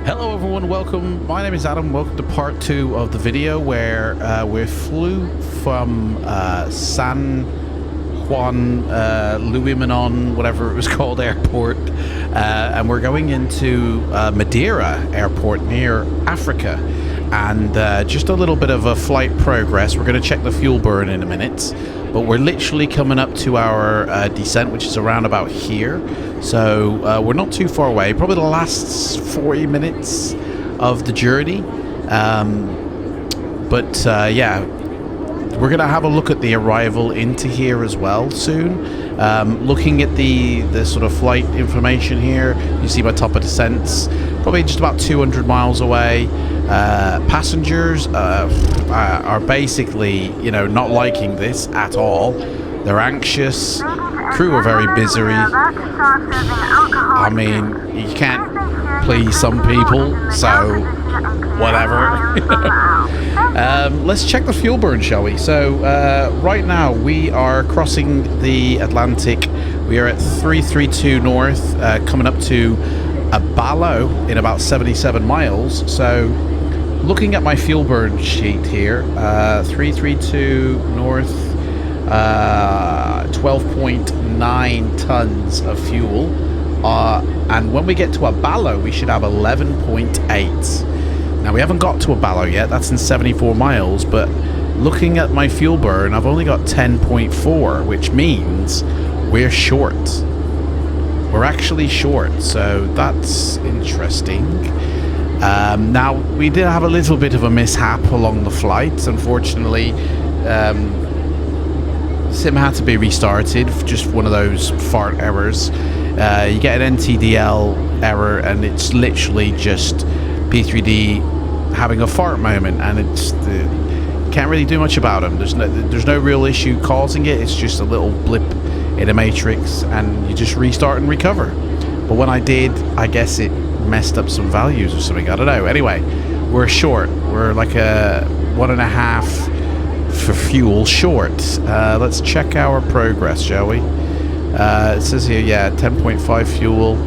Hello everyone, welcome. My name is Adam. Welcome to part 2 of the video where we flew from San Juan, Louis Manon, whatever it was called, airport, and we're going into Madeira airport near Africa. And just a little bit of a flight progress. We're going to check the fuel burn in a minute, but we're literally coming up to our descent, which is around about here. So we're not too far away, probably the last 40 minutes of the journey. Yeah, we're going to have a look at the arrival into here as well soon. Looking at the sort of flight information here, you see my top of descents, probably just about 200 miles away. Passengers are basically, you know, not liking this at all. They're anxious. Crew are very busy. I mean, you can't please some people, so whatever. Let's check the fuel burn, shall we? So right now we are crossing the Atlantic. We are at 332 north, coming up to Abalo in about 77 miles. So looking at my fuel burn sheet here, 332 north, 12.9 tons of fuel, and when we get to Abalo we should have 11.8. Now we haven't got to Abalo yet, that's in 74 miles, but looking at my fuel burn I've only got 10.4, which means we're short. We're actually short, so that's interesting. Now we did have a little bit of a mishap along the flight, unfortunately. Sim had to be restarted, just one of those fart errors. You get an NTDL error and it's literally just P3D having a fart moment, and it's can't really do much about them. There's no real issue causing it. It's just a little blip in a matrix and you just restart and recover. But when I did, I guess it messed up some values or something, I don't know. Anyway, we're short. We're like a 1.5 for fuel short. Let's check our progress, shall we? It says here, yeah, 10.5 fuel.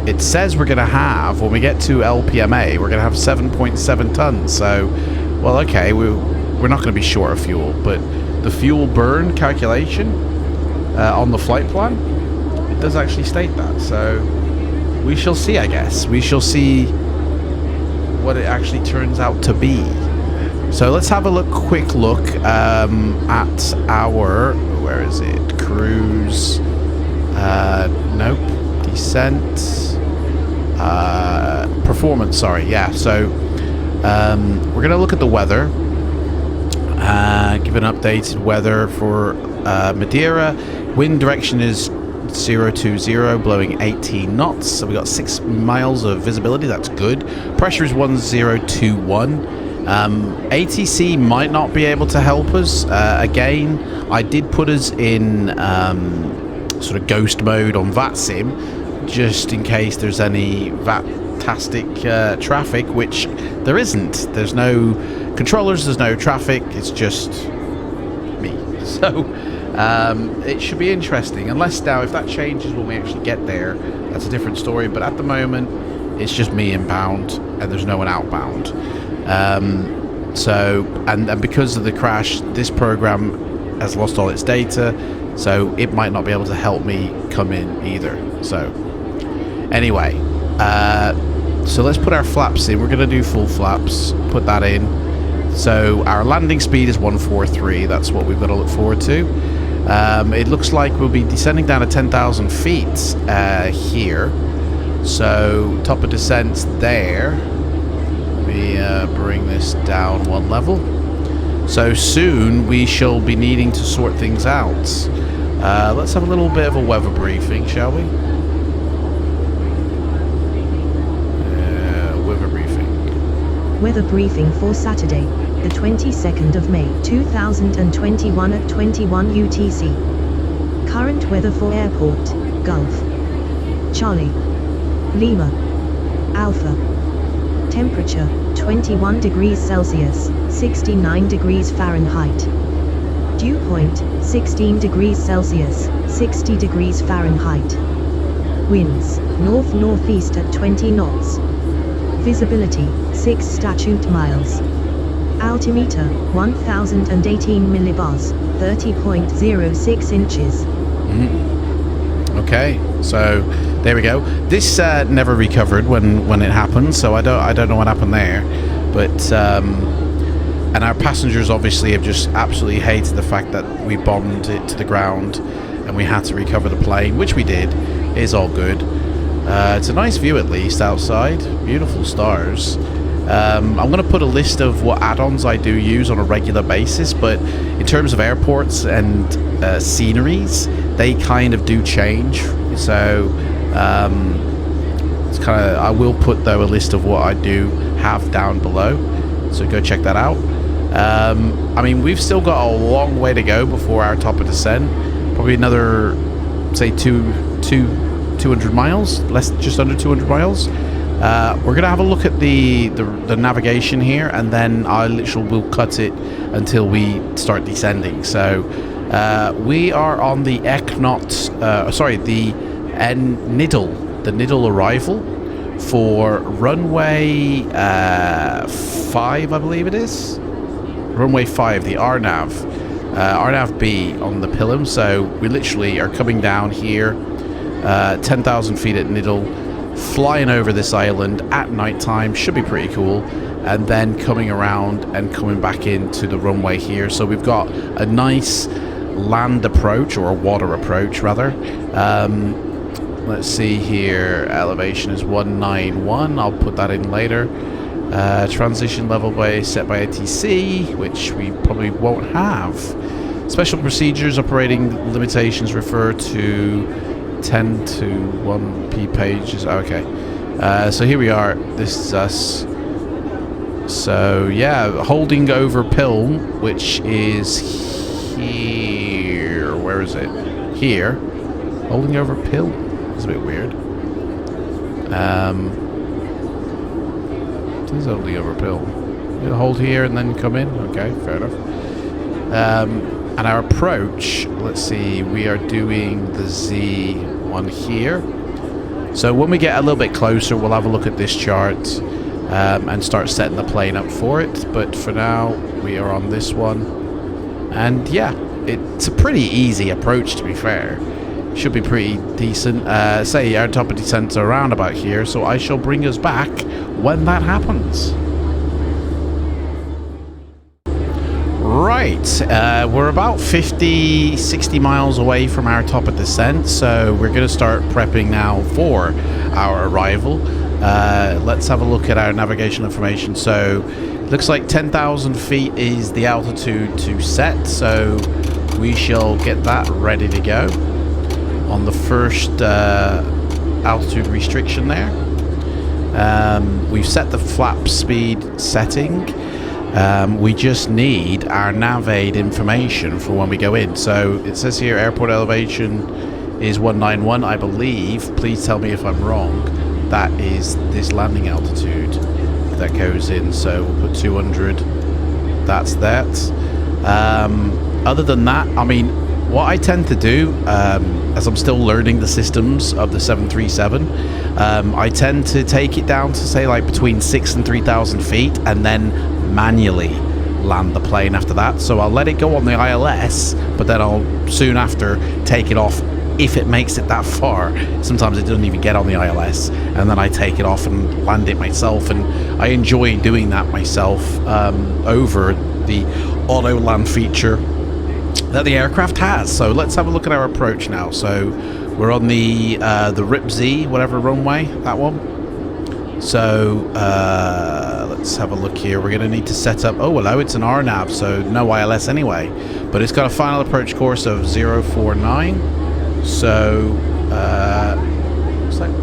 It says we're gonna have, when we get to LPMA, we're gonna have 7.7 tons. So, well, okay, we're not gonna be short of fuel, but the fuel burn calculation on the flight plan, it does actually state that. So we shall see, I guess. We shall see what it actually turns out to be. So let's have a quick look at our, where is it? Cruise. Nope. Descent. Performance, sorry. Yeah, so we're going to look at the weather. Give an updated weather for Madeira. Wind direction is 020, blowing 18 knots. So we got 6 miles of visibility. That's good. Pressure is 1021. ATC might not be able to help us. Again, I did put us in sort of ghost mode on VATSIM, just in case there's any VAT-tastic traffic, which there isn't. There's no controllers, there's no traffic, it's just me. So it should be interesting, unless now if that changes when we actually get there, that's a different story. But at the moment it's just me inbound and there's no one outbound. So because of the crash, this program has lost all its data, so it might not be able to help me come in either. So anyway, so let's put our flaps in. We're going to do full flaps, put that in. So our landing speed is 143. That's what we've got to look forward to. It looks like we'll be descending down to 10,000 feet here. So top of descent's there. We bring this down one level. So soon we shall be needing to sort things out. Let's have a little bit of a weather briefing, shall we? Weather briefing. Weather briefing for Saturday, the 22nd of May 2021 at 21 UTC. Current weather for airport, Gulf, Charlie, Lima, Alpha. Temperature, 21 degrees Celsius, 69 degrees Fahrenheit. Dew point, 16 degrees Celsius, 60 degrees Fahrenheit. Winds, north-northeast at 20 knots. Visibility, 6 statute miles. Altimeter, 1018 millibars, 30.06 inches. Okay, so there we go. This never recovered when it happened, so I don't know what happened there. But and our passengers obviously have just absolutely hated the fact that we bombed it to the ground and we had to recover the plane, which we did. It is all good. It's a nice view at least outside. Beautiful stars. I'm going to put a list of what add-ons I do use on a regular basis, but in terms of airports and sceneries, they kind of do change. So it's kind of, I will put though a list of what I do have down below, so go check that out. I mean, we've still got a long way to go before our top of descent. Probably another, say, 200 miles, just under 200 miles. We're gonna have a look at the navigation here, and then I literally will cut it until we start descending. So we are on the the Niddle arrival for runway 5, I believe it is. Runway 5, the RNAV B on the Pilum. So we literally are coming down here, 10,000 feet at Niddle, flying over this island at night time. Should be pretty cool. And then coming around and coming back into the runway here. So we've got a nice land approach, or a water approach rather. Let's see here, elevation is 191. I'll put that in later. Transition level set by ATC, which we probably won't have. Special procedures, operating limitations refer to 10 to 1p pages. Okay, so here we are. This is us. So yeah, holding over Pilm, which is here. Where is it? Here. Holding over Pilm. It's a bit weird. It is holding over Pilm. You hold here and then come in. Okay, fair enough. And our approach, let's see, we are doing the Z1 here. So when we get a little bit closer, we'll have a look at this chart and start setting the plane up for it. But for now, we are on this one. And yeah, it's a pretty easy approach, to be fair. Should be pretty decent. Say our top of descent are around about here, so I shall bring us back when that happens. Right, we're about 50-60 miles away from our top of descent, so we're going to start prepping now for our arrival. Let's have a look at our navigation information. So looks like 10,000 feet is the altitude to set, so we shall get that ready to go on the first altitude restriction there. We've set the flap speed setting. We just need our nav aid information for when we go in. So it says here airport elevation is 191, I believe. Please tell me if I'm wrong. That is this landing altitude that goes in. So we'll put 200. That's that. Other than that, I mean, what I tend to do, as I'm still learning the systems of the 737, I tend to take it down to say like between 6,000 and 3,000 feet, and then manually land the plane after that. So I'll let it go on the ILS, but then I'll soon after take it off if it makes it that far. Sometimes it doesn't even get on the ILS, and then I take it off and land it myself, and I enjoy doing that myself over the auto land feature that the aircraft has. So let's have a look at our approach now. So we're on the RIP-Z, whatever runway, that one. So let's have a look here. We're going to need to set up, oh hello, it's an RNAV, so no ILS anyway, but it's got a final approach course of 049. So looks like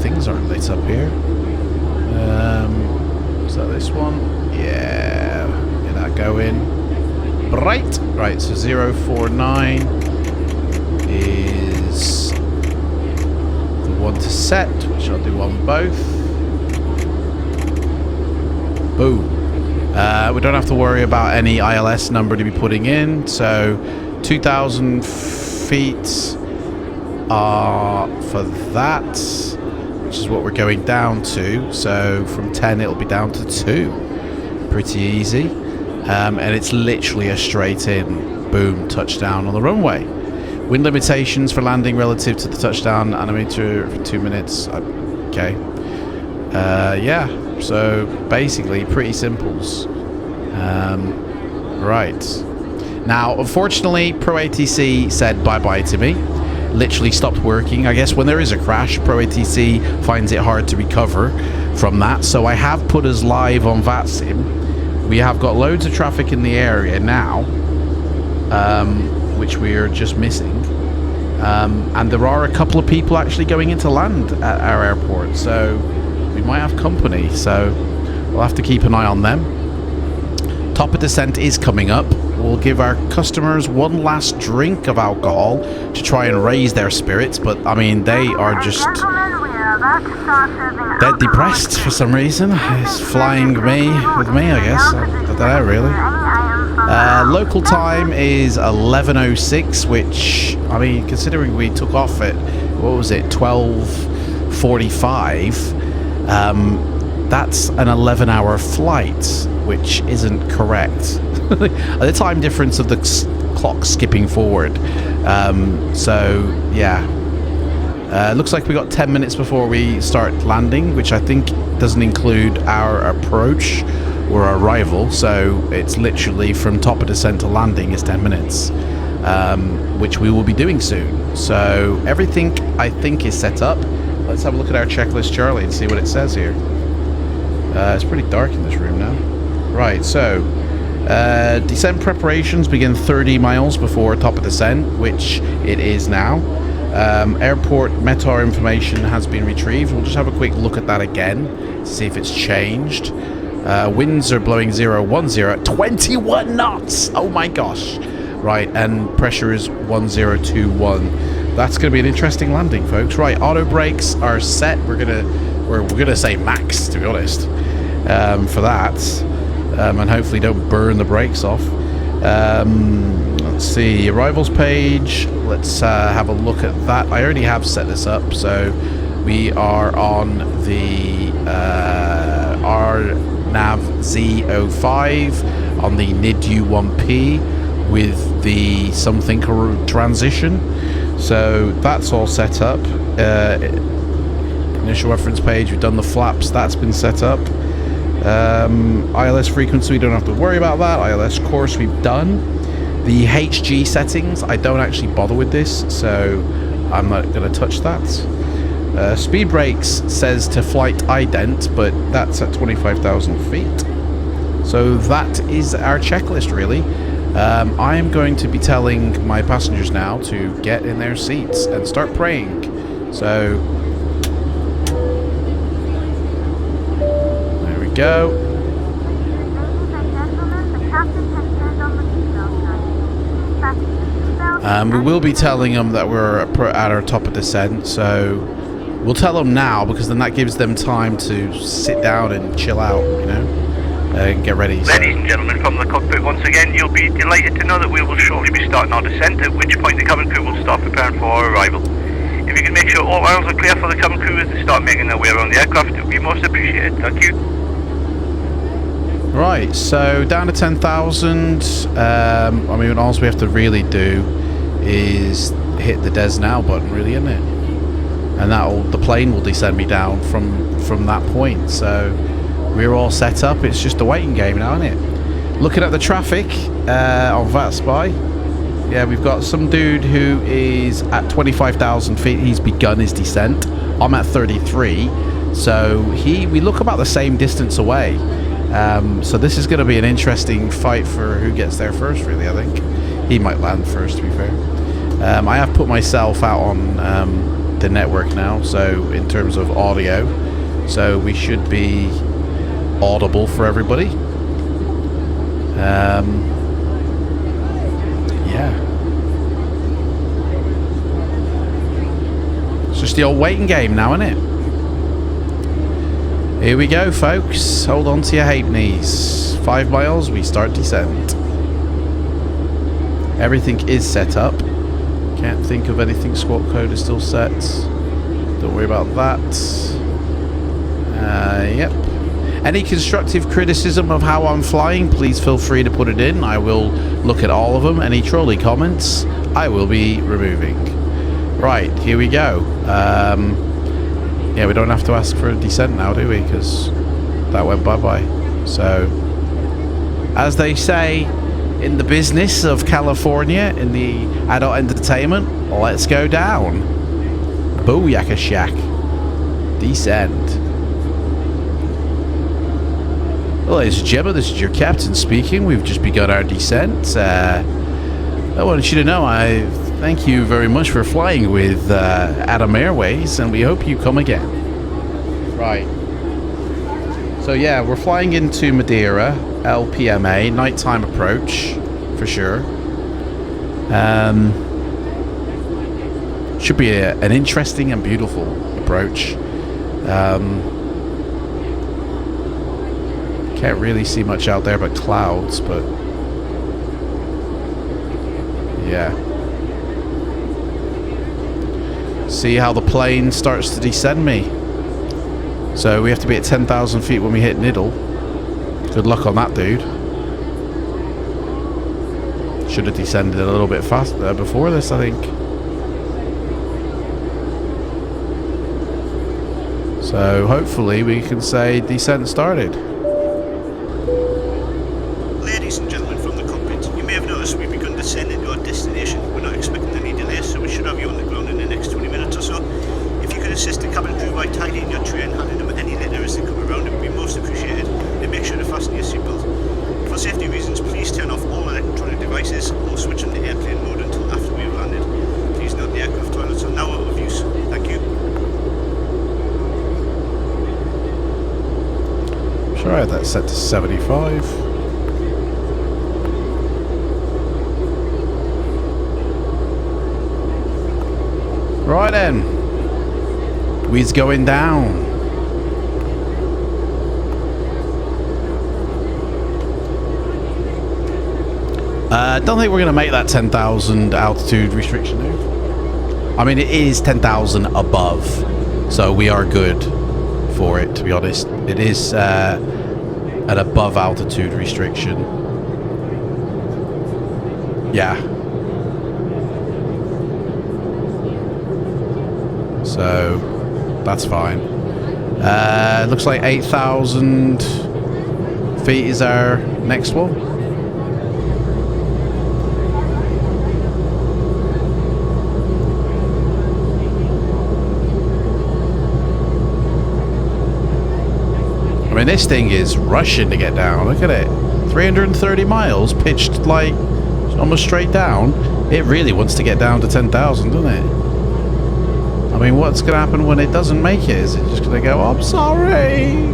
things aren't lit up here. Is that this one? Yeah, get that going. Right, so 049 is the one to set, which I'll do on both. Boom. We don't have to worry about any ILS number to be putting in. So 2,000 feet for that, which is what we're going down to. So from 10 it'll be down to 2. Pretty easy. And it's literally a straight in, boom, touchdown on the runway. Wind limitations for landing relative to the touchdown animator for 2 minutes. Okay. Yeah, so basically pretty simples. Right. Now, unfortunately, ProATC said bye-bye to me. Literally stopped working. I guess when there is a crash, ProATC finds it hard to recover from that. So I have put us live on VATSIM. We have got loads of traffic in the area now, which we are just missing. And there are a couple of people actually going into land at our airport. So we might have company. So we'll have to keep an eye on them. Top of descent is coming up. We'll give our customers one last drink of alcohol to try and raise their spirits, but I mean, they are just dead depressed for some reason. It's flying with me, I guess. I don't know, really. Local time is 11:06, which, I mean, considering we took off at, what was it, 12:45, that's an 11-hour flight, which isn't correct. The time difference of the clock skipping forward. So yeah, looks like we got 10 minutes before we start landing, which I think doesn't include our approach or arrival. So it's literally from top of descent to landing is 10 minutes, which we will be doing soon. So everything I think is set up. Let's have a look at our checklist, Charlie, and see what it says here. It's pretty dark in this room now. Right, so descent preparations begin 30 miles before top of descent, which it is now. Airport METAR information has been retrieved. We'll just have a quick look at that again to see if it's changed. Winds are blowing 010 at 21 knots. Oh my gosh. Right, and pressure is 1021. That's going to be an interesting landing, folks. Right, auto brakes are set. We're gonna say max, to be honest, for that. And hopefully don't burn the brakes off. Let's see, arrivals page. Let's have a look at that. I already have set this up, so we are on the RNAV Z05 on the NID-U1P with the something transition. So that's all set up. Initial reference page, we've done the flaps, that's been set up. ILS frequency, we don't have to worry about that. ILS course we've done. The HG settings, I don't actually bother with this, so I'm not going to touch that. Speed brakes says to flight ident, but that's at 25,000 feet. So that is our checklist, really. I am going to be telling my passengers now to get in their seats and start praying. So there we go. We will be telling them that we're at our top of descent, so we'll tell them now, because then that gives them time to sit down and chill out, you know, and get ready. Ladies and gentlemen, from the cockpit once again, you'll be delighted to know that we will shortly be starting our descent, at which point the cabin crew will start preparing for our arrival. If you can make sure all aisles are clear for the cabin crew as they start making their way around the aircraft, it would be most appreciated. Thank you. Right, so down to 10,000. I mean, all we have to really do is hit the Des Now button, really, isn't it? And the plane will descend me down from that point. So we're all set up. It's just a waiting game now, isn't it? Looking at the traffic on VATSpy, yeah, we've got some dude who is at 25,000 feet. He's begun his descent. I'm at 33, so we look about the same distance away. So this is going to be an interesting fight for who gets there first, really. I think he might land first, to be fair. I have put myself out on the network now, so in terms of audio, so we should be audible for everybody. Yeah, it's just the old waiting game now, isn't it? Here we go, folks. Hold on to your halfknees. 5 miles, we start descent. Everything is set up. Can't think of anything. Squawk code is still set. Don't worry about that. Yep. Any constructive criticism of how I'm flying, please feel free to put it in. I will look at all of them. Any trolley comments, I will be removing. Right, here we go. Yeah, we don't have to ask for a descent now, do we? Because that went bye-bye. So, as they say in the business of California, in the adult entertainment, let's go down. Booyaka shack. Descend. Well, ladies and gentlemen, this is your captain speaking. We've just begun our descent. I wanted you to know I thank you very much for flying with Adam Airways, and we hope you come again. Right. So yeah, we're flying into Madeira, LPMA, nighttime approach, for sure. Should be an interesting and beautiful approach. Can't really see much out there but clouds, but yeah. See how the plane starts to descend me. So we have to be at 10,000 feet when we hit Niddle. Good luck on that, dude. Should have descended a little bit faster before this, I think. So hopefully we can say descent started. Ladies and gentlemen from the cockpit, you may have noticed we've begun descending to our destination. We're not expecting any delays, so we should have you on the ground in the next 20 minutes or so. If you could assist the cabin crew by tidying your tray and handing them any litter as they come around, it would be most appreciated. And make sure to fasten your seatbelt. For safety reasons, please turn off all electronic devices or switch them to airplane mode until after we've landed. Please note the aircraft toilets are now out of use. Thank you. Sure, I had that set to 75. Right then, we's going down. I don't think we're going to make that 10,000 altitude restriction now. I mean, it is 10,000 above, so we are good for it, to be honest. It is an above altitude restriction. Yeah. So that's fine. Looks like 8,000 feet is our next one. I mean, this thing is rushing to get down. Look at it. 330 miles pitched like almost straight down. It really wants to get down to 10,000, doesn't it? I mean, what's going to happen when it doesn't make it? Is it just going to go, I'm sorry?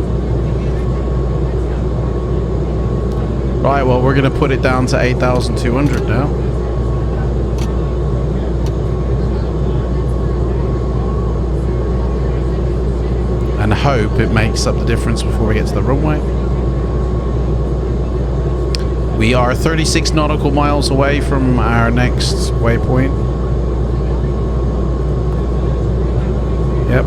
Right, well, we're going to put it down to 8,200 now. And hope it makes up the difference before we get to the runway. We are 36 nautical miles away from our next waypoint. Yep.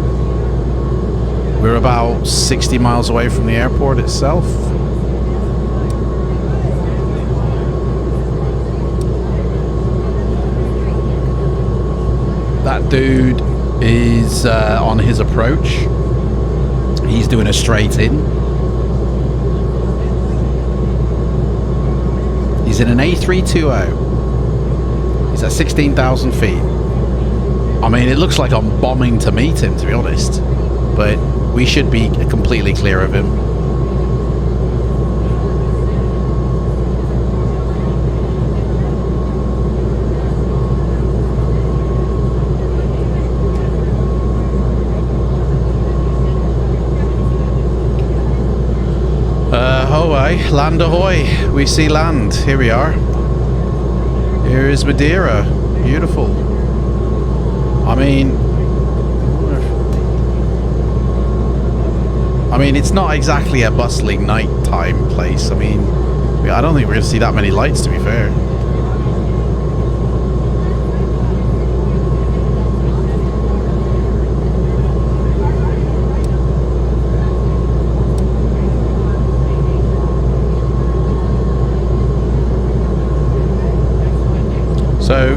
We're about 60 miles away from the airport itself. That dude is on his approach. He's doing a straight in. He's in an A320. He's at 16,000 feet. I mean, it looks like I'm bombing to meet him, to be honest. But we should be completely clear of him. Ahoy, land ahoy. We see land. Here we are. Here is Madeira. Beautiful. I mean, it's not exactly a bustling nighttime place. I mean, I don't think we're going to see that many lights, to be fair.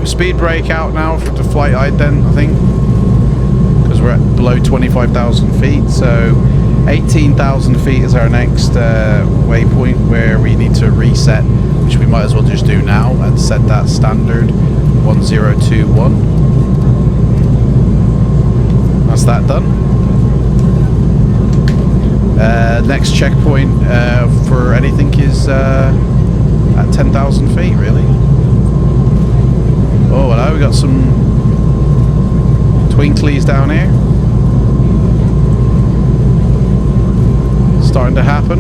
So speed brake out now for the flight ident, I think, because we're at below 25,000 feet. So 18,000 feet is our next waypoint where we need to reset, which we might as well just do now and set that standard 1021. That's that done. Next checkpoint for anything is at 10,000 feet, really. Oh, hello, we got some twinklies down here. Starting to happen.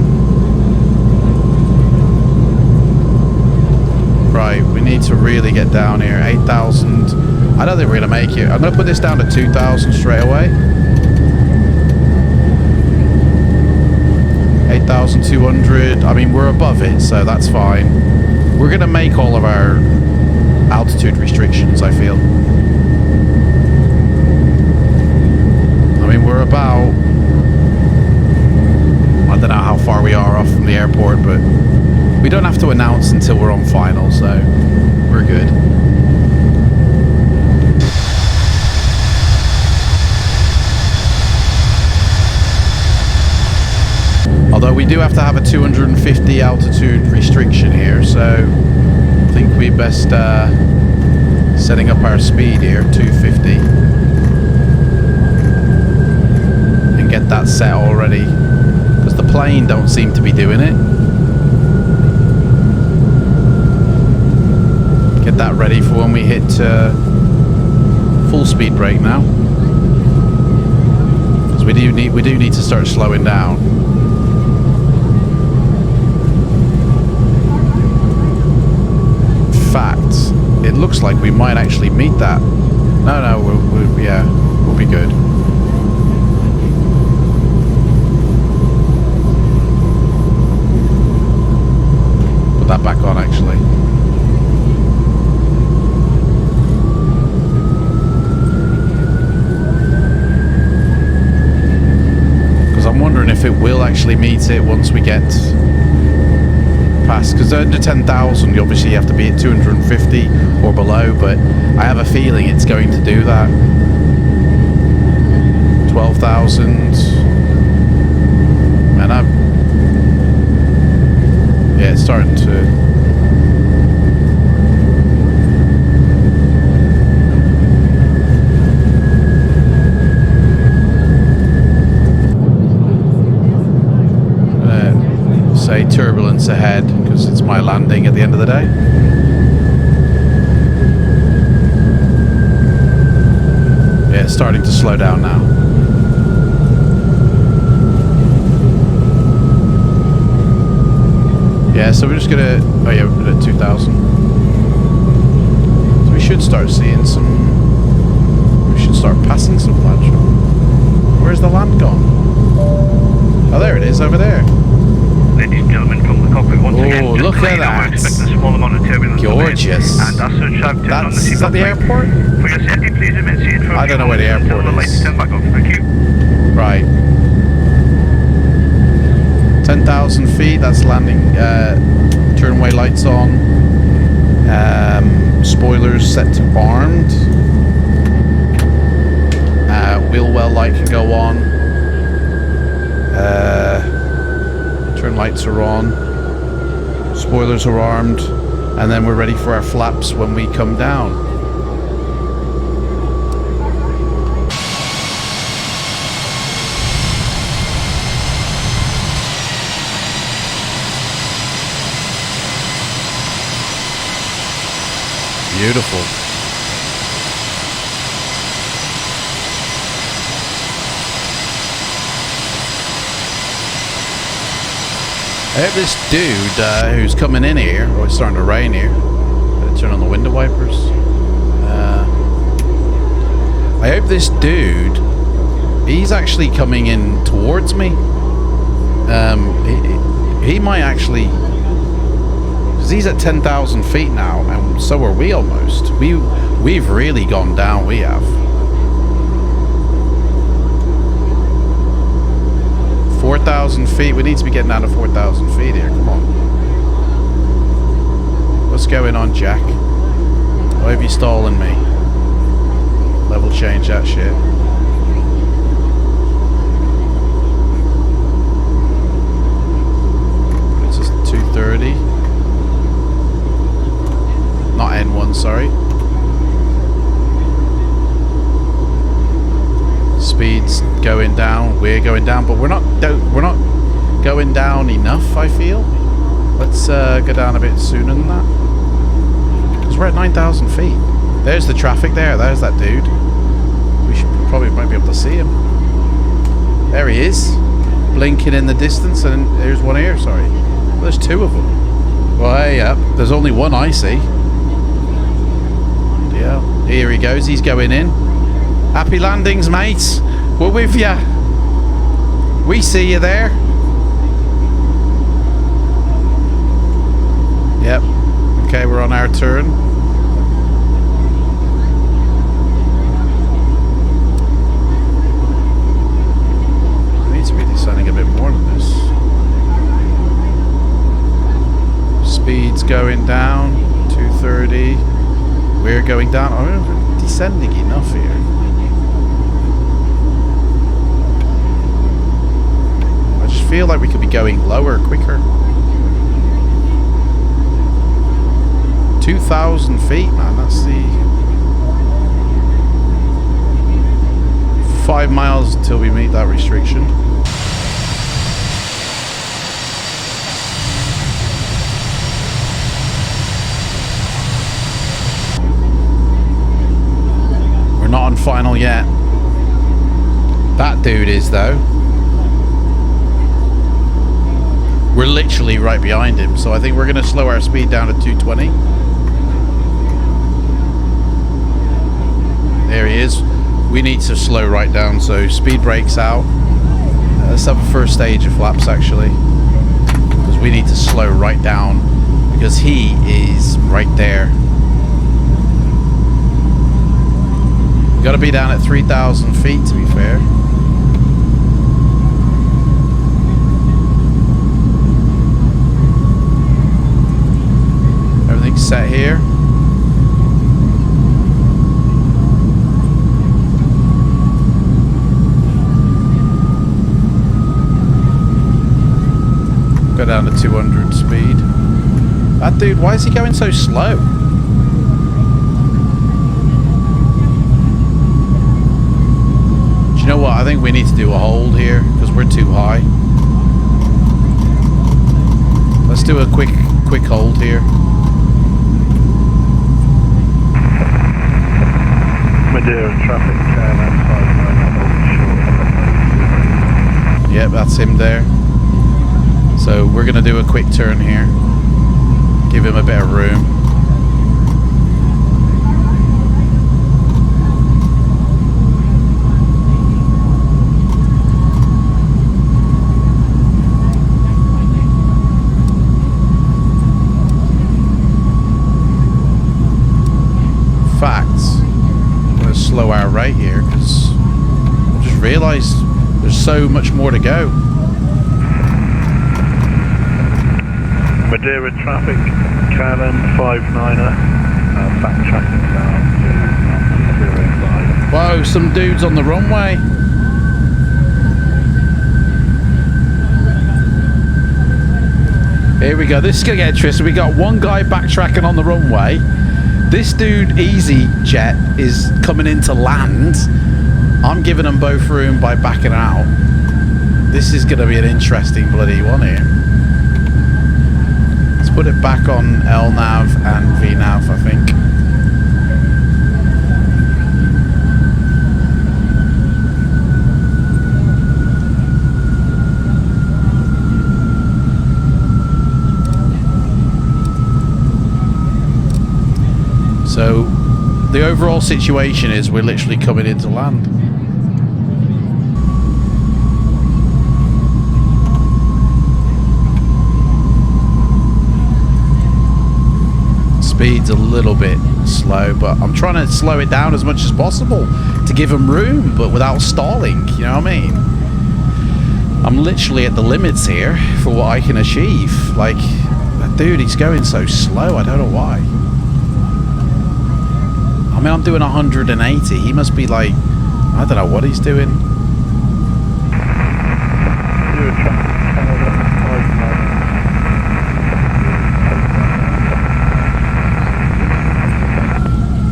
Right, we need to really get down here. 8,000. I don't think we're going to make it. I'm going to put this down to 2,000 straight away. 8,200. I mean, we're above it, so that's fine. We're going to make all of our altitude restrictions, I feel. I mean, we're about... I don't know how far we are off from the airport, but we don't have to announce until we're on final, so we're good. Although we do have to have a 250 altitude restriction here, so I think we best setting up our speed here, 250, and get that set already, because the plane don't seem to be doing it. Get that ready for when we hit full speed brake now, because we do need to start slowing down. Fact, it looks like we might actually meet that. No, we'll be good. Put that back on, actually. Because I'm wondering if it will actually meet it once we get past, because under 10,000 obviously you have to be at 250 or below, but I have a feeling it's going to do that. 12,000, man, yeah, it's starting to say turbulence ahead, because it's my landing at the end of the day. Yeah, it's starting to slow down now. Yeah, so we're just gonna, oh yeah, we're at 2,000. So we should start seeing some, we should start passing some flash. Where's the land gone? Oh, there it is, over there. Ladies and gentlemen, from the cockpit once again. Oh, look at that! We're expecting a small amount of turbulence. Gorgeous. And as such, I've turned on the Is that the airport? For your safety, please remain seated for a I don't know where the airport until the lights is. turn back off. Thank you. Right. 10,000 feet, that's landing. Turnway lights on. Spoilers set to armed. Wheel well light can go on. Turn lights are on. Spoilers are armed. And then we're ready for our flaps when we come down. Beautiful. I hope this dude who's coming in here, oh, it's starting to rain here. Gotta turn on the window wipers. I hope this dude, he's actually coming in towards me. He might actually, because he's at 10,000 feet now, and so are we almost. We've really gone down, we have. 4,000 feet, we need to be getting down to 4,000 feet here, come on. What's going on, Jack? Oh Why have you stolen me? Level change that shit. It's just 230. Not N1, sorry. Speed's going down. We're going down, but we're not going down enough, I feel. Let's go down a bit sooner than that. Because we're at 9,000 feet. There's the traffic there. There's that dude. We should might be able to see him. There he is. Blinking in the distance, and there's one here, sorry. Well, there's two of them. Well, hey, up. There's only one I see. Yeah. Here he goes. He's going in. Happy landings, mates. We're with ya. We see you there. Yep. Okay, we're on our turn. I need to be descending a bit more than this. Speed's going down. 230. We're going down. I don't know if we're descending enough here. I just feel like we could be going lower, quicker. 2,000 feet, man. That's the 5 miles until we meet that restriction. We're not on final yet. That dude is, though. We're literally right behind him, so I think we're going to slow our speed down to 220. There he is. We need to slow right down, so speed brakes out. Let's have a first stage of flaps, actually, because we need to slow right down, because he is right there. We've got to be down at 3,000 feet, to be fair. Everything's set here. Go down to 200 speed. That dude, why is he going so slow? Do you know what? I think we need to do a hold here because we're too high. Let's do a quick hold here. Madeira traffic, Yep, that's him there. So we're going to do a quick turn here. Give him a bit of room. Facts. I'm going to slow our rate here because I just realised there's so much more to go. Madeira traffic, Callan 59er, backtracking down to 05. Whoa, some dudes on the runway. Here we go. This is going to get interesting. We got one guy backtracking on the runway. This dude, Easy Jet, is coming in to land. I'm giving them both room by backing out. This is going to be an interesting bloody one here. Put it back on LNAV and VNAV, I think. So the overall situation is we're literally coming into land. Speed's a little bit slow, but I'm trying to slow it down as much as possible to give him room, but without stalling, you know what I mean? I'm literally at the limits here for what I can achieve. Like, that dude, he's going so slow, I don't know why. I mean, I'm doing 180. He must be like, I don't know what he's doing. Madeira traffic Canada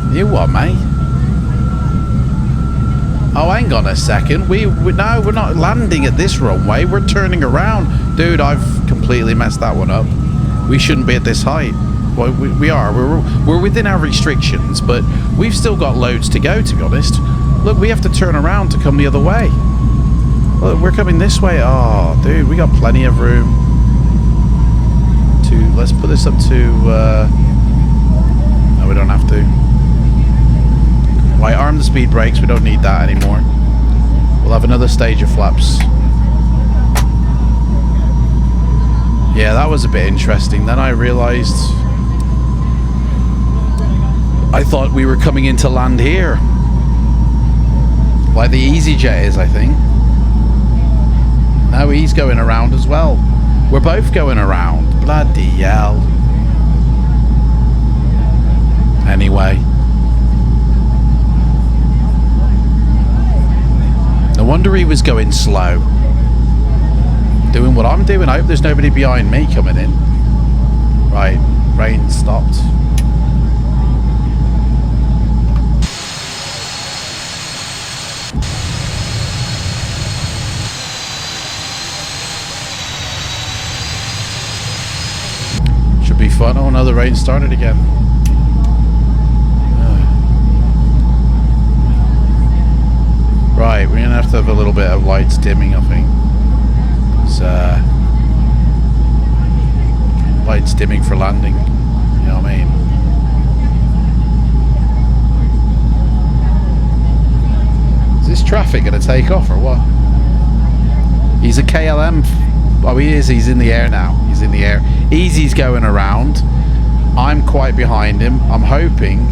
590. You what, mate? Oh, hang on a second. No, we're not landing at this runway. We're turning around. Dude, I've completely messed that one up. We shouldn't be at this height. Well, we are. We're within our restrictions, but we've still got loads to go, to be honest. Look, we have to turn around to come the other way. Look, we're coming this way. Oh, dude, we got plenty of room. Let's put this up to... no, we don't have to. Right, arm the speed brakes. We don't need that anymore. We'll have another stage of flaps. Yeah, that was a bit interesting. Then I realised... I thought we were coming into land here. Like the EasyJet is, I think. No, he's going around as well. We're both going around. Bloody hell. Anyway. No wonder he was going slow. Doing what I'm doing. I hope there's nobody behind me coming in. Right, rain stopped. Should be fun. Oh no, the rain started again. Right, we're gonna have to have a little bit of lights dimming, I think. Lights dimming for landing. You know what I mean? Is this traffic gonna take off or what? He's a KLM. Oh, he is. He's in the air now. He's in the air. Easy's going around. I'm quite behind him. I'm hoping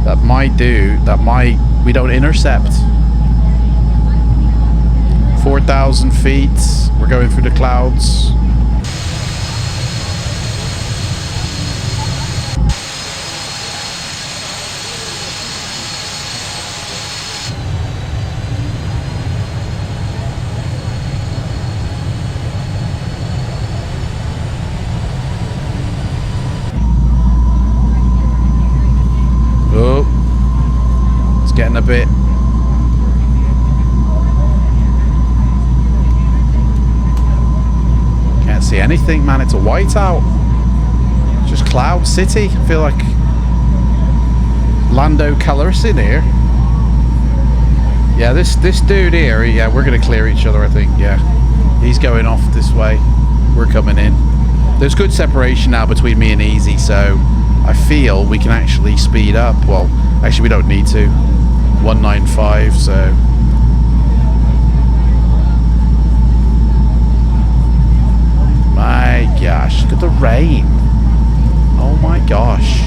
that we don't intercept. 4,000 feet. We're going through the clouds. Oh, it's getting a bit. See anything, man. It's a whiteout. It's just Cloud City. I feel like Lando Calrissian here. Yeah, this dude here, yeah, we're gonna clear each other, I think. Yeah, he's going off this way. We're coming in. There's good separation now between me and Easy, so I feel we can actually speed up. Well, actually we don't need to. 195, so my gosh, look at the rain. Oh my gosh.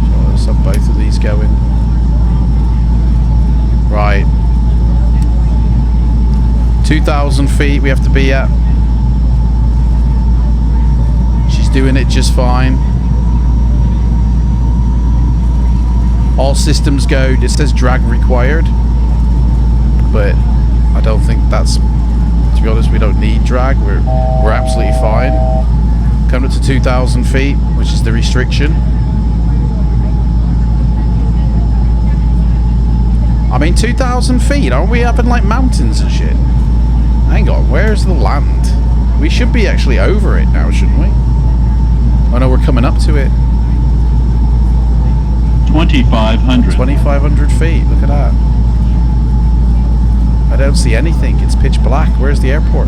So let's have both of these going. Right. 2,000 feet we have to be at. She's doing it just fine. All systems go. It says drag required. But I don't think that's, to be honest, we don't need drag. We're absolutely fine. Coming up to 2,000 feet, which is the restriction. I mean, 2,000 feet, aren't we up in like mountains and shit? Hang on, where's the land? We should be actually over it now, shouldn't we? Oh no, we're coming up to it. 2,500. 2,500 feet, look at that. I don't see anything. It's pitch black. Where's the airport?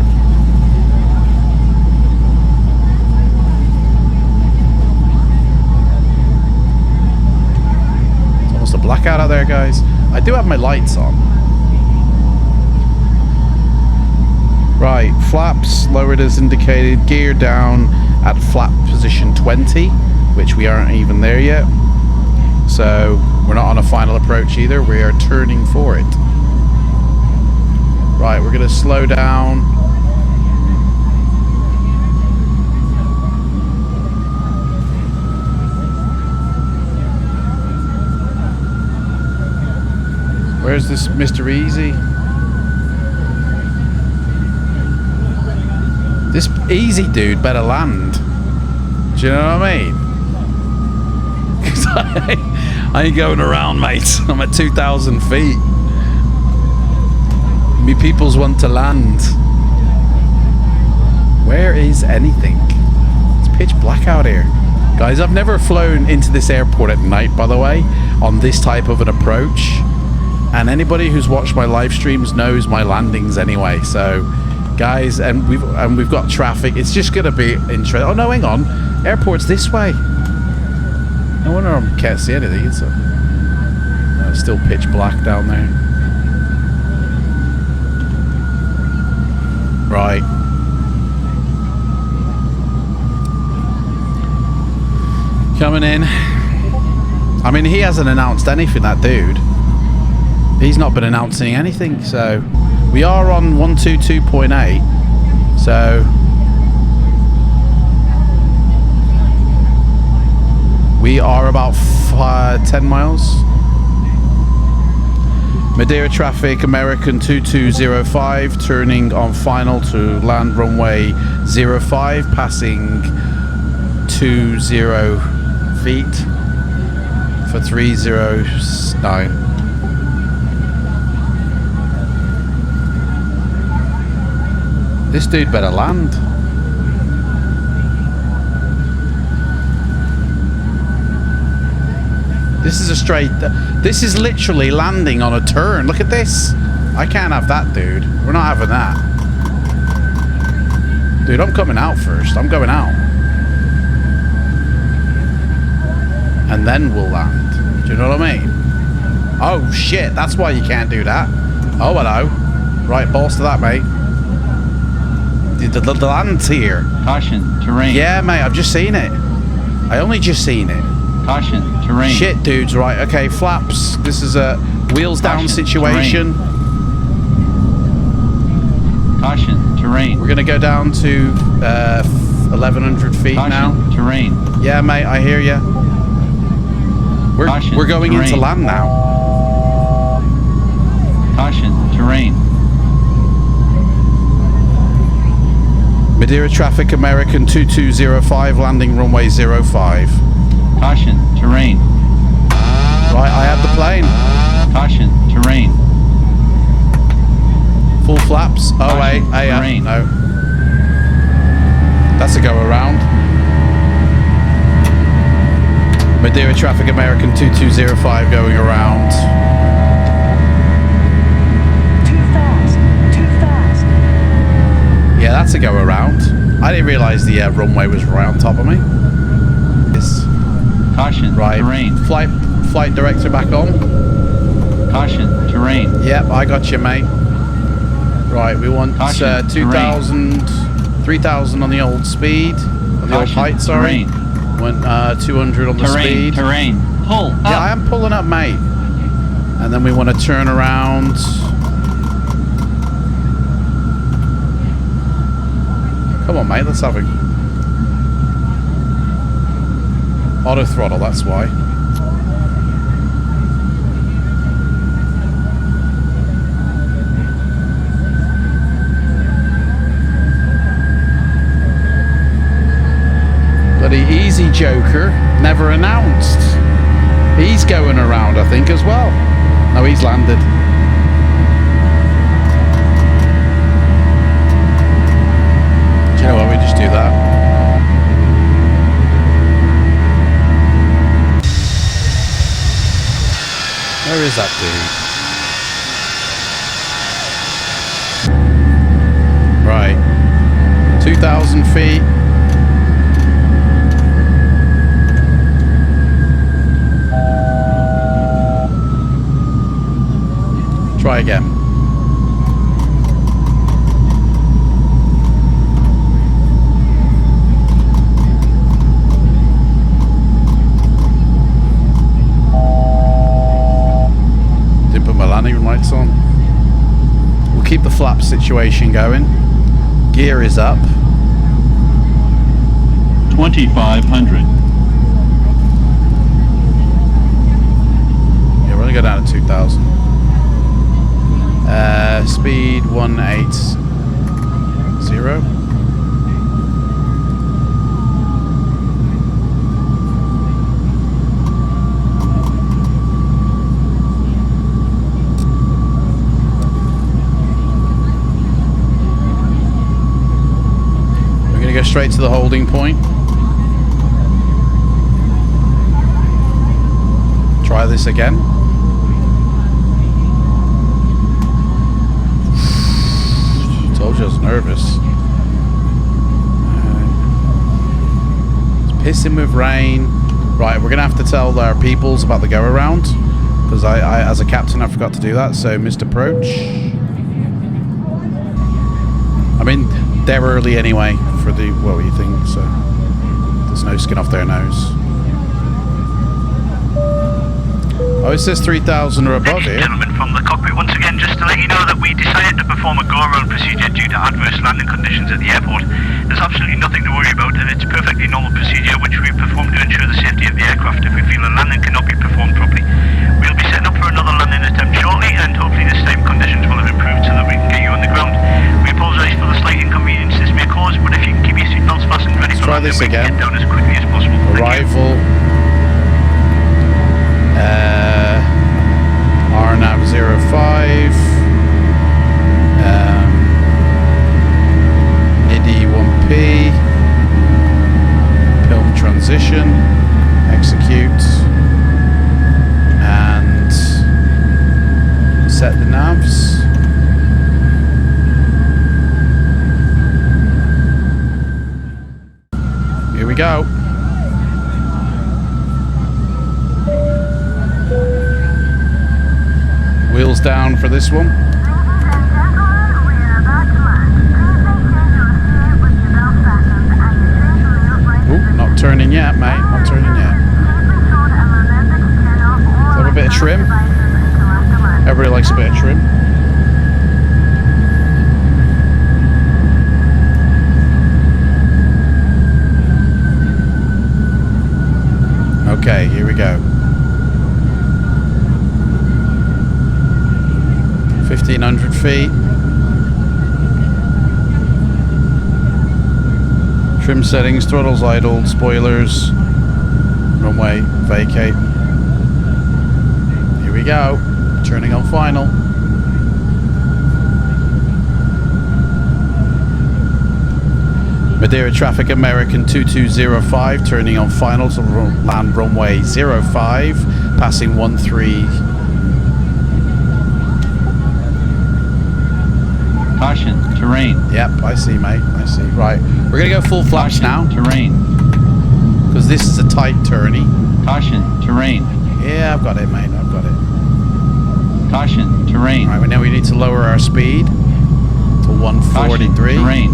It's almost a blackout out there, guys. I do have my lights on. Right, flaps lowered as indicated. Gear down at flap position 20, which we aren't even there yet. So we're not on a final approach either. We are turning for it. Right, we're going to slow down. Where's this Mr. Easy? This Easy dude better land. Do you know what I mean? Because I ain't going around, mate. I'm at 2,000 feet. Me peoples want to land. Where is anything? It's pitch black out here. Guys, I've never flown into this airport at night, by the way, on this type of an approach. And anybody who's watched my live streams knows my landings anyway. So, guys, and we've got traffic. It's just gonna be interesting. Oh no, hang on. Airport's this way. No wonder I can't see anything. It's still pitch black down there. Right. Coming in. I mean, he hasn't announced anything, that dude. He's not been announcing anything, so we are on 122.8. So we are about 10 miles. Madeira traffic, American 2205, turning on final to land runway 05, passing 20 feet for 309. This dude better land. This is a straight... This is literally landing on a turn. Look at this. I can't have that, dude. We're not having that. Dude, I'm coming out first. I'm going out. And then we'll land. Do you know what I mean? Oh, shit. That's why you can't do that. Oh, hello. Right, balls to that, mate. The land's here. Caution, terrain. Yeah, mate, I've just seen it. I only just seen it. Caution, terrain. Shit, dudes, right. Okay, flaps. This is a wheels down situation. Caution, terrain. We're going to go down to 1,100 feet Caution, now. terrain. Yeah, mate, I hear you. We're going terrain. into land now. Caution, terrain. Madeira traffic, American 2205, landing runway 05. Caution, terrain. Right, I have the plane. Caution, terrain. Full flaps. Oh, Caution, wait. terrain. No. That's a go around. Madeira traffic, American 2205, going around. Too fast. Yeah, that's a go around. I didn't realise the runway was right on top of me. Yes. Caution, Right. terrain. Flight director back on. Caution, terrain. Yep, I got you, mate. Right, we want Caution, 2,000, 3,000 on the old speed, on the old Caution, height, sorry. terrain. Went 200 on the Terrain, speed. terrain. Pull up. Yeah, I am pulling up, mate. And then we want to turn around. Come on, mate, let's have a... Auto throttle, that's why. Bloody easy joker, never announced. He's going around, I think, as well. No, he's landed. Do you know what, we just do that. Where is that dude? Right. 2,000 feet. Try again. Didn't put my landing lights on. We'll keep the flap situation going. Gear is up. 2,500. Yeah, we're gonna go down to 2,000. Speed 180. We're going to go straight to the holding point. Try this again. Told you I was nervous. It's pissing with rain. Right, we're gonna have to tell our peoples about the go around because I as a captain I forgot to do that. So missed approach. I mean they're early anyway for the what you think, so there's no skin off their nose. Oh, it says 3,000 or above here. Gentlemen from the cockpit, once again, just to let you know that we decided to perform a go-around procedure due to adverse landing conditions at the airport. There's absolutely nothing to worry about, and it's a perfectly normal procedure which we perform to ensure the safety of the aircraft if we feel a landing cannot be performed properly. We'll be setting up for another landing attempt shortly, and hopefully this time conditions will have improved so that we can get you on the ground. We apologise for the slight inconvenience this may cause, but if you can keep your seatbelts fastened ready for landing, we can get down as quickly as possible. Arrival. RNAV 05. IDI 1P. Film transition. Execute. And set the navs. Here we go. Wheels down for this one. Ooh, not turning yet, mate. Not turning yet. Let's have a bit of trim. Everybody likes a bit of trim. Okay, here we go. 1,500 feet. Trim settings, throttles idled, spoilers, runway vacate. Here we go. Turning on final. Madeira traffic American 2205 turning on final to land runway 05, passing 13. Caution, terrain. Yep, I see, mate. I see. Right, we're gonna go full flaps now Terrain. because this is a tight tourney. Caution, terrain. Yeah, I've got it, mate. I've got it. Caution, terrain. Right, now we need to lower our speed to 143. Caution, terrain.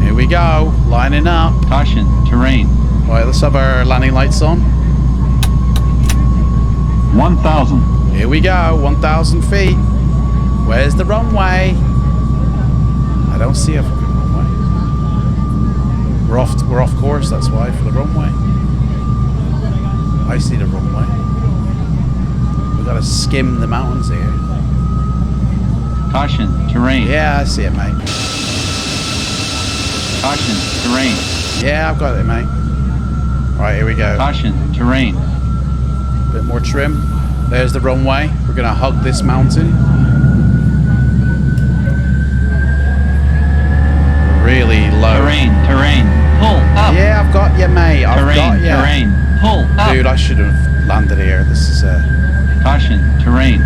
Here we go, lining up. Caution, terrain. Right, let's have our landing lights on. 1,000. Here we go, 1,000 feet. Where's the runway? I don't see a fucking runway. We're off course, that's why, for the runway. I see the runway. We've got to skim the mountains here. Caution, terrain. Yeah, I see it, mate. Caution, terrain. Yeah, I've got it, mate. Right, here we go. Caution, terrain. Bit more trim. There's the runway. We're gonna hug this mountain. Really low. Terrain. Pull up. Yeah, I've got you, mate. I've got you. Terrain. Pull up. Dude, I should have landed here. This is Caution, terrain.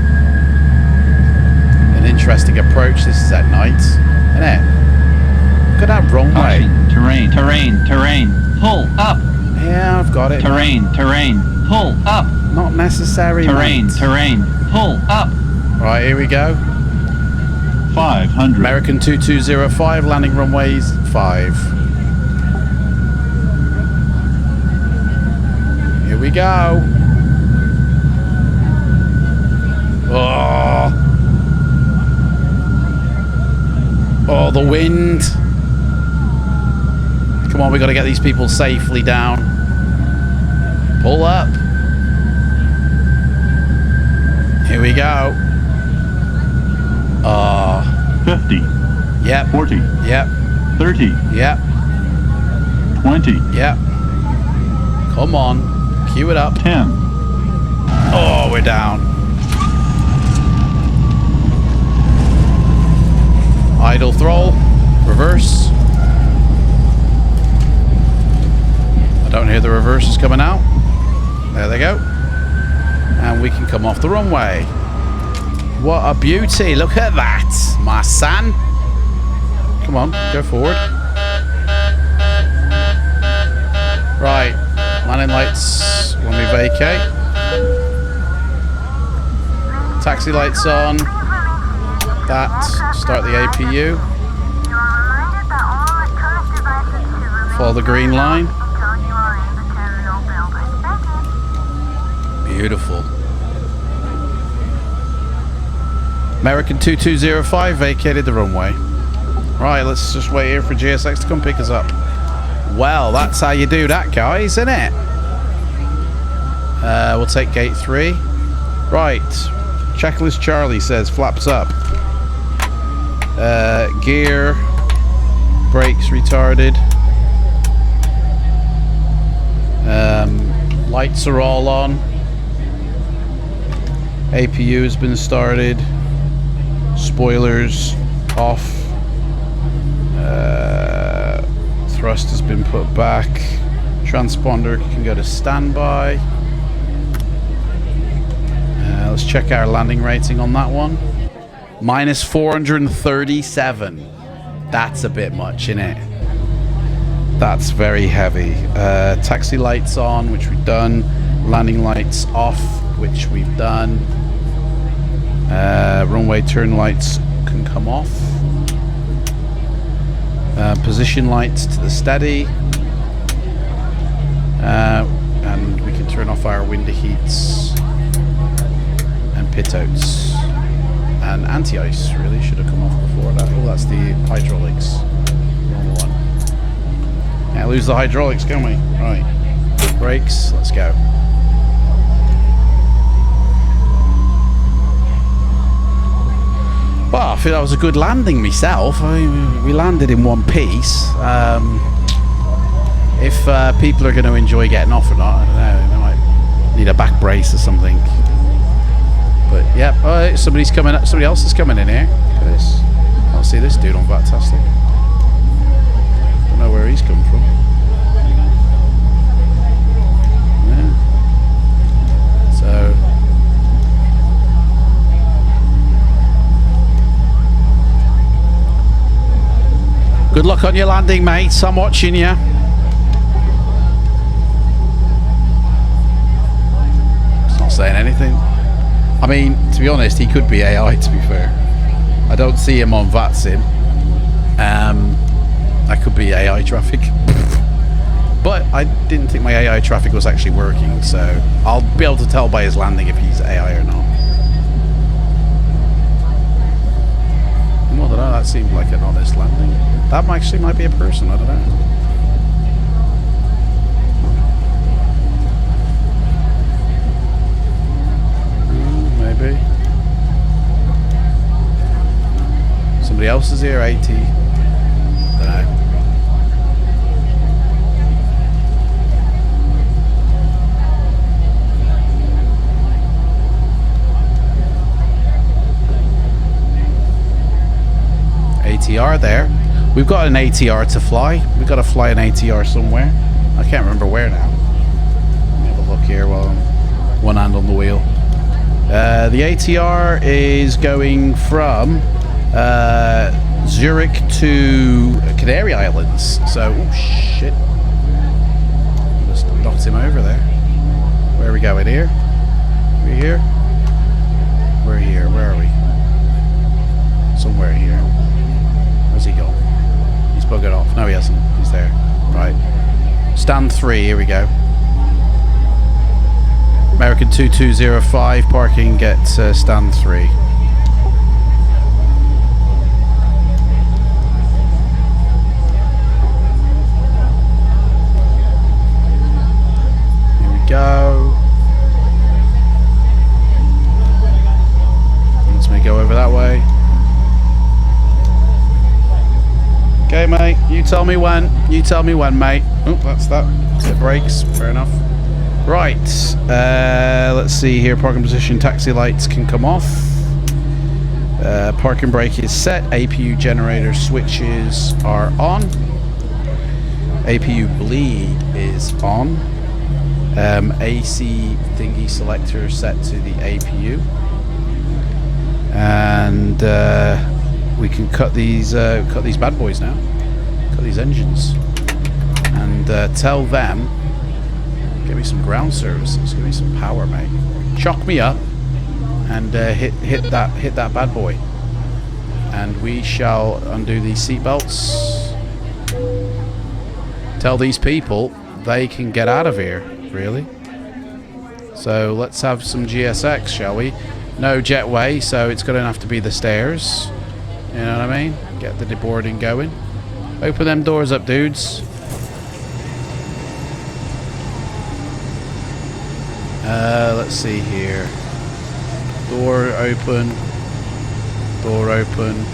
an interesting approach. This is at night, isn't it? Look at that runway. Caution, terrain. Pull up. Yeah, I've got it. Terrain. Pull up. Not necessary, mate. Terrain. Pull up. Right, here we go. 500. American 2205, landing runways 5. Here we go. Oh, the wind. Come on, we got to get these people safely down. Pull up. Here we go. 50, Yep. 40, Yep. 30, Yep. 20, Yep. Come on. Cue it up. 10, Oh, we're down. Idle throttle. Reverse. I don't hear the reverses coming out. There they go. And we can come off the runway. What a beauty. Look at that, my son. Come on, go forward. Right. Landing lights when we vacate. Taxi lights on. That. Start the APU. Follow the green line. Beautiful. American 2205 vacated the runway. Right, let's just wait here for GSX to come pick us up. Well, that's how you do that, guys, isn't it? We'll take gate 3. Right. Checklist Charlie says flaps up. Gear. Brakes retarded. Lights are all on. APU has been started. Spoilers off. Thrust has been put back. Transponder can go to standby. Let's check our landing rating on that one. Minus 437. That's a bit much, innit? That's very heavy. Taxi lights on, which we've done. Landing lights off, which we've done. Runway turn lights can come off. Position lights to the steady. And we can turn off our window heats and pit outs. And anti-ice really should have come off before that. Oh, that's the hydraulics. Wrong one. Can't lose the hydraulics, can we? Right. Brakes, let's go. Well, I feel that was a good landing myself. I mean, we landed in one piece. If people are going to enjoy getting off or not, I don't know. They might need a back brace or something. But yeah, oh, somebody's coming up. Somebody else is coming in here. Look at this. I'll see this dude on Fantastic. Don't know where he's come from. Yeah. So. Good luck on your landing, mates. I'm watching you. It's not saying anything. I mean, to be honest, he could be AI, to be fair. I don't see him on VATSIM. That could be AI traffic. But I didn't think my AI traffic was actually working, so I'll be able to tell by his landing if he's AI or not. I don't know, that seemed like an honest landing. That actually might be a person, I don't know. Maybe. Somebody else is here, 80. Don't know. ATR there. We've got an ATR to fly. We've got to fly an ATR somewhere. I can't remember where now. Let me have a look here while I'm one hand on the wheel. The ATR is going from Zurich to Canary Islands. So, oh shit. Just knocked him over there. Where are we going here? We're here? We're here. Where are we? Somewhere here. Where's he gone? He's buggered off. No, he hasn't. He's there. Right. Stand 3. Here we go. American 2205 parking at stand 3. Here we go. Let's me go over that way. You tell me when. You tell me when, mate. Oh, that's that. It breaks. Fair enough. Right. Let's see here. Parking position. Taxi lights can come off. Parking brake is set. APU generator switches are on. APU bleed is on. AC thingy selector set to the APU. And we can cut these bad boys now. Cut these engines. And tell them, give me some ground services, give me some power, mate. Chock me up and hit that bad boy. And we shall undo these seatbelts. Tell these people they can get out of here, really. So let's have some GSX, shall we? No jetway, so it's going to have to be the stairs. You know what I mean? Get the deboarding going. Open them doors up, dudes. Let's see here. Door open. Door open.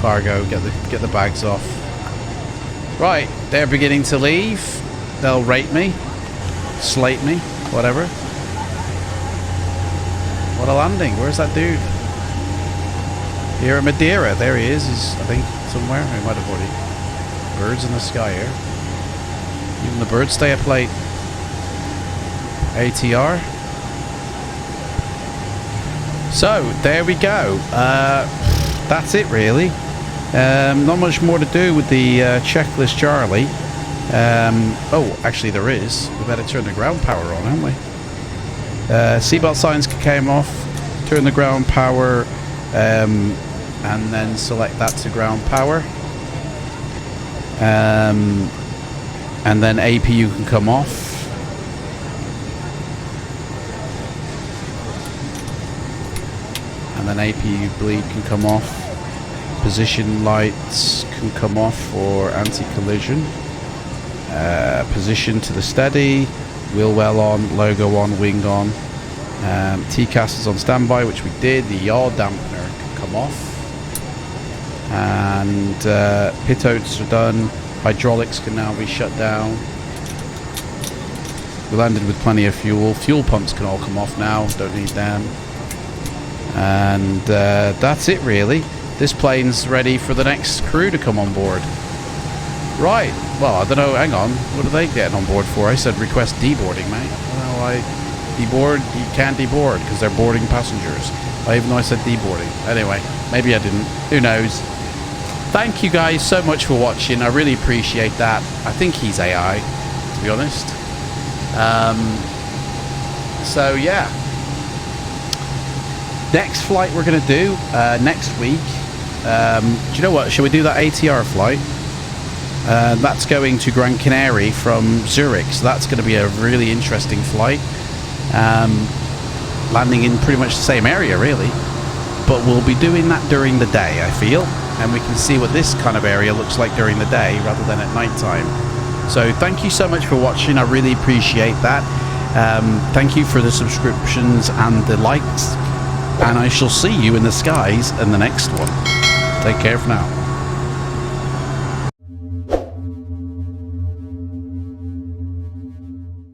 Cargo. Get the bags off. Right, they're beginning to leave. They'll rate me, slate me, whatever. What a landing. Where's that dude? Here at Madeira. There he is. He's, I think, somewhere. He might have already. Birds in the sky here. Even the birds stay afloat. ATR. So, there we go. That's it, really. Not much more to do with the checklist, Charlie. Oh, actually there is. We better turn the ground power on, haven't we? Seatbelt signs came off. Turn the ground power, and then select that to ground power. And then APU can come off. And then APU bleed can come off. Position lights can come off for anti-collision. Position to the steady. Wheel well on. Logo on. Wing on. TCAS is on standby, which we did. The yaw dampener can come off. And pitot are done. Hydraulics can now be shut down. We landed with plenty of fuel. Fuel pumps can all come off now. Don't need them. And that's it, really. This plane's ready for the next crew to come on board. Right. Well, I don't know. Hang on. What are they getting on board for? I said request deboarding, mate. Well, I deboard. You can't deboard because they're boarding passengers. Even though I said deboarding. Anyway, maybe I didn't. Who knows? Thank you guys so much for watching. I really appreciate that. I think he's AI, to be honest. So yeah. Next flight we're going to do next week. Do you know what? Shall we do that ATR flight? That's going to Gran Canaria from Zurich, so that's going to be a really interesting flight. Landing in pretty much the same area, really. But we'll be doing that during the day, I feel. And we can see what this kind of area looks like during the day rather than at night time. So thank you so much for watching. I really appreciate that. Thank you for the subscriptions and the likes. And I shall see you in the skies in the next one. Take care for now.